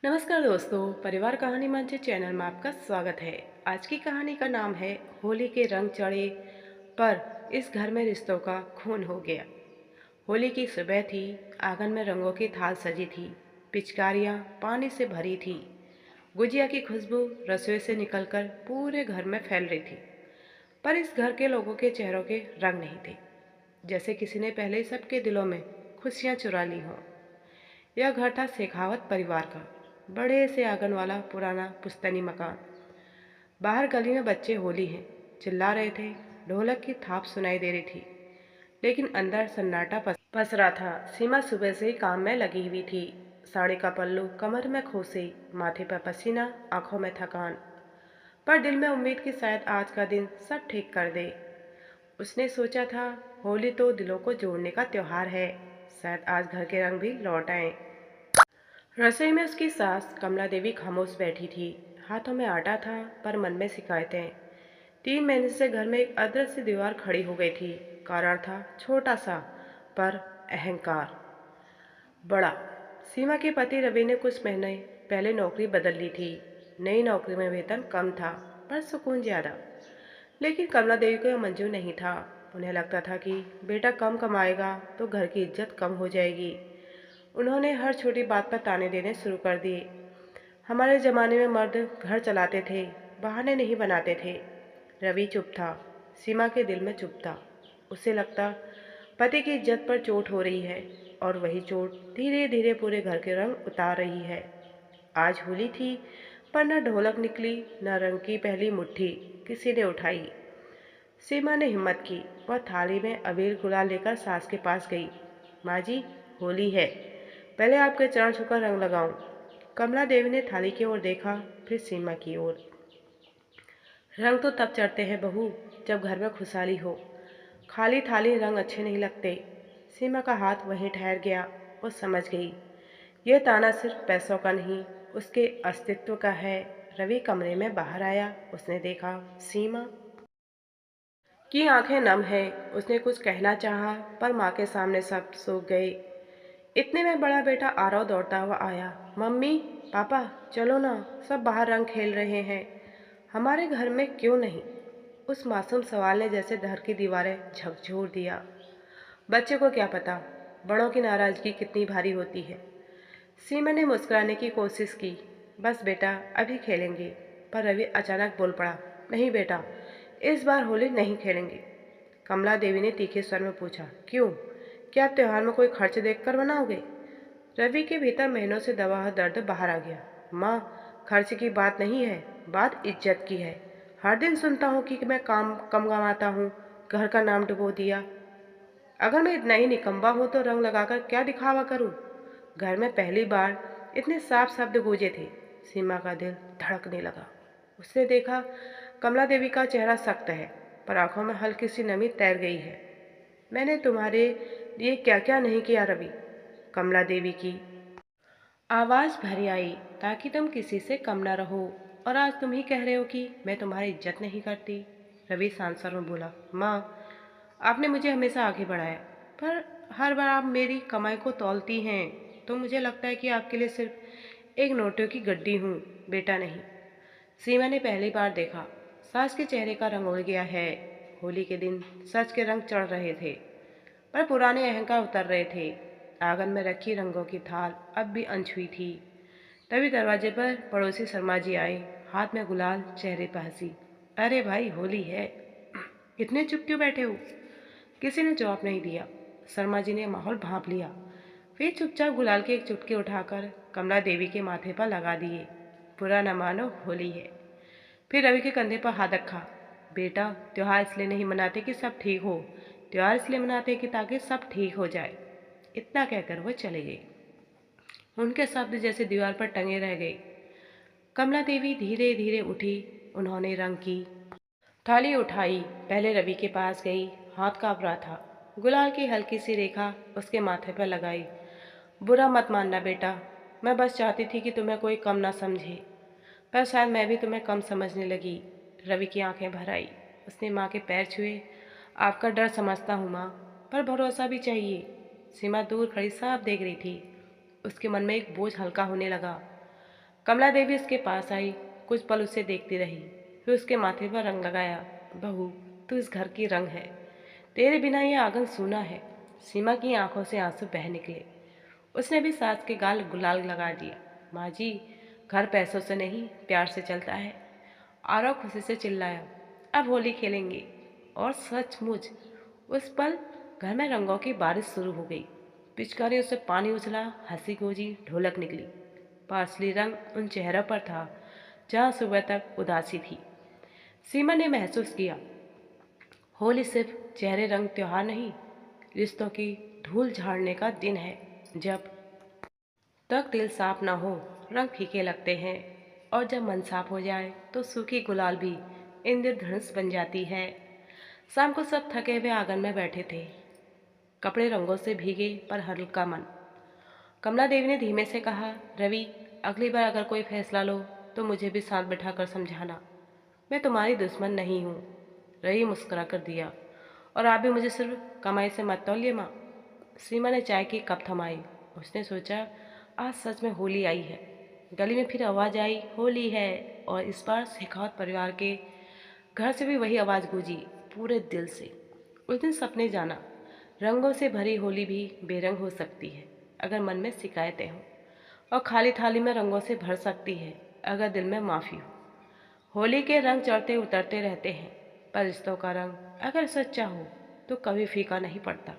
नमस्कार दोस्तों, परिवार कहानी मंच चैनल में आपका स्वागत है। आज की कहानी का नाम है होली के रंग चढ़े पर इस घर में रिश्तों का खून हो गया। होली की सुबह थी। आंगन में रंगों की थाल सजी थी। पिचकारियाँ पानी से भरी थी। गुजिया की खुशबू रसोई से निकलकर पूरे घर में फैल रही थी। पर इस घर के लोगों के चेहरों के रंग नहीं थे। जैसे किसी ने पहले ही सबके दिलों में खुशियाँ चुरा ली हों। यह घर था शेखावत परिवार का, बड़े से आंगन वाला पुराना पुश्तैनी मकान। बाहर गली में बच्चे होली हैं चिल्ला रहे थे। ढोलक की थाप सुनाई दे रही थी, लेकिन अंदर सन्नाटा पसरा था। सीमा सुबह से ही काम में लगी हुई थी। साड़ी का पल्लू कमर में खोसे, माथे पर पसीना, आंखों में थकान, पर दिल में उम्मीद कि शायद आज का दिन सब ठीक कर दे। उसने सोचा था, होली तो दिलों को जोड़ने का त्योहार है, शायद आज घर के रंग भी लौट आए। रसोई में उसकी सास कमला देवी खामोश बैठी थी। हाथों में आटा था, पर मन में शिकायतें। 3 महीने से घर में एक अदृश्य दीवार खड़ी हो गई थी। कारण था छोटा सा, पर अहंकार बड़ा। सीमा के पति रवि ने कुछ महीने पहले नौकरी बदल ली थी। नई नौकरी में वेतन कम था, पर सुकून ज़्यादा। लेकिन कमला देवी को यह मंजूर नहीं था। उन्हें लगता था कि बेटा कम कमाएगा तो घर की इज्जत कम हो जाएगी। उन्होंने हर छोटी बात पर ताने देने शुरू कर दिए। हमारे ज़माने में मर्द घर चलाते थे, बहाने नहीं बनाते थे। रवि चुप था। सीमा के दिल में चुप था। उसे लगता पति की इज्जत पर चोट हो रही है, और वही चोट धीरे धीरे पूरे घर के रंग उतार रही है। आज होली थी, पर न ढोलक निकली, न रंग की पहली मुट्ठी किसी ने उठाई। सीमा ने हिम्मत की। वह थाली में अबीर गुलाल लेकर सास के पास गई। माँ जी, होली है, पहले आपके चरण छूकर रंग लगाऊं। कमला देवी ने थाली की ओर देखा, फिर सीमा की ओर। रंग तो तब चढ़ते हैं बहू, जब घर में खुशहाली हो। खाली थाली रंग अच्छे नहीं लगते। सीमा का हाथ वहीं ठहर गया। वो समझ गई, यह ताना सिर्फ पैसों का नहीं, उसके अस्तित्व का है। रवि कमरे में बाहर आया। उसने देखा सीमा की आंखें नम हैं। उसने कुछ कहना चाहा, पर माँ के सामने सब सूख गए। इतने में बड़ा बेटा आरव दौड़ता हुआ आया। मम्मी, पापा, चलो ना, सब बाहर रंग खेल रहे हैं, हमारे घर में क्यों नहीं? उस मासूम सवाल ने जैसे घर की दीवारें झकझोर दिया। बच्चे को क्या पता बड़ों की नाराजगी कितनी भारी होती है। सीमा ने मुस्कुराने की कोशिश की। बस बेटा, अभी खेलेंगे। पर रवि अचानक बोल पड़ा, नहीं बेटा, इस बार होली नहीं खेलेंगे। कमला देवी ने तीखे स्वर में पूछा, क्यों? क्या आप त्योहार में कोई खर्च देखकर बनाओगे? रवि के भीतर महीनों से दबा हुआ दर्द बाहर आ गया। माँ, खर्च की बात नहीं है, बात इज्जत की है। हर दिन सुनता हूँ कि मैं काम कम कमाता हूँ, घर का नाम डुबो दिया। अगर मैं इतना ही निकम्मा हूँ तो रंग लगाकर क्या दिखावा करूँ? घर में पहली बार इतने साफ शब्द गूंजे थे। सीमा का दिल धड़कने लगा। उसने देखा कमला देवी का चेहरा सख्त है, पर आंखों में हल्की सी नमी तैर गई है। मैंने तुम्हारे लिए क्या क्या नहीं किया रवि? कमला देवी की आवाज़ भरी आई, ताकि तुम किसी से कम न रहो, और आज तुम ही कह रहे हो कि मैं तुम्हारी इज्जत नहीं करती। रवि सांसर में बोला, माँ, आपने मुझे हमेशा आगे बढ़ाया, पर हर बार आप मेरी कमाई को तौलती हैं तो मुझे लगता है कि आपके लिए सिर्फ एक नोटों की गड्डी हूँ, बेटा नहीं। सीमा ने पहली बार देखा, सास के चेहरे का रंग उड़ गया है। होली के दिन सच के रंग चढ़ रहे थे, पर पुराने अहंकार उतर रहे थे। आंगन में रखी रंगों की थाल अब भी अनछुई थी। तभी दरवाजे पर पड़ोसी शर्मा जी आए, हाथ में गुलाल, चेहरे पर हंसी। अरे भाई, होली है, इतने चुप क्यों बैठे हो? किसी ने जवाब नहीं दिया। शर्मा जी ने माहौल भांप लिया। फिर चुपचाप गुलाल के एक चुटकी उठाकर कमला देवी के माथे पर लगा दिए। बुरा न मानो, होली है। फिर रवि के कंधे पर हाथ रखा। बेटा, त्योहार इसलिए नहीं मनाते कि सब ठीक हो, त्योहार इसलिए मनाते कि ताकि सब ठीक हो जाए। इतना कहकर वो चले गए। उनके शब्द जैसे दीवार पर टंगे रह गए। कमला देवी धीरे धीरे उठी। उन्होंने रंग की थाली उठाई, पहले रवि के पास गई। हाथ कांप रहा था। गुलाल की हल्की सी रेखा उसके माथे पर लगाई। बुरा मत मानना बेटा, मैं बस चाहती थी कि तुम्हें कोई कम ना समझे, पर शायद मैं भी तुम्हें कम समझने लगी। रवि की आंखें भर आई। उसने माँ के पैर छुए। आपका डर समझता हूँ माँ, पर भरोसा भी चाहिए। सीमा दूर खड़ी साफ देख रही थी। उसके मन में एक बोझ हल्का होने लगा। कमला देवी उसके पास आई, कुछ पल उसे देखती रही, फिर उसके माथे पर रंग लगाया। बहू, तू इस घर की रंग है, तेरे बिना यह आंगन सूना है। सीमा की आंखों से आंसू बह निकले। उसने भी सास के गाल गुलाल लगा दिया। माँ जी, घर पैसों से नहीं प्यार से चलता है। आरव खुशी से चिल्लाया, अब होली खेलेंगे। और सचमुच उस पल घर में रंगों की बारिश शुरू हो गई। पिचकारियों से पानी उछला, हंसी गूंजी, ढोलक निकली। पार्सली रंग उन चेहरों पर था जहाँ सुबह तक उदासी थी। सीमा ने महसूस किया, होली सिर्फ चेहरे रंग त्योहार नहीं, रिश्तों की धूल झाड़ने का दिन है। जब तक दिल साफ ना हो रंग फीके लगते हैं, और जब मन साफ हो जाए तो सूखी गुलाल भी इंद्रधनुष बन जाती है। शाम को सब थके हुए आंगन में बैठे थे, कपड़े रंगों से भीगे पर हल्का मन। कमला देवी ने धीमे से कहा, रवि, अगली बार अगर कोई फैसला लो तो मुझे भी साथ बिठाकर समझाना। मैं तुम्हारी दुश्मन नहीं हूँ। रवि मुस्कुरा कर दिया, और आप भी मुझे सिर्फ कमाई से मत तौलिए माँ। सीमा ने चाय की कप थमाई। उसने सोचा, आज सच में होली आई है। गली में फिर आवाज़ आई, होली है। और इस बार शेखावत परिवार के घर से भी वही आवाज़ गूंजी, पूरे दिल से। उस दिन सपने जाना, रंगों से भरी होली भी बेरंग हो सकती है अगर मन में शिकायतें हों, और खाली थाली में रंगों से भर सकती है अगर दिल में माफ़ी हो। होली के रंग चढ़ते उतरते रहते हैं, पर रिश्तों का रंग अगर सच्चा हो तो कभी फीका नहीं पड़ता।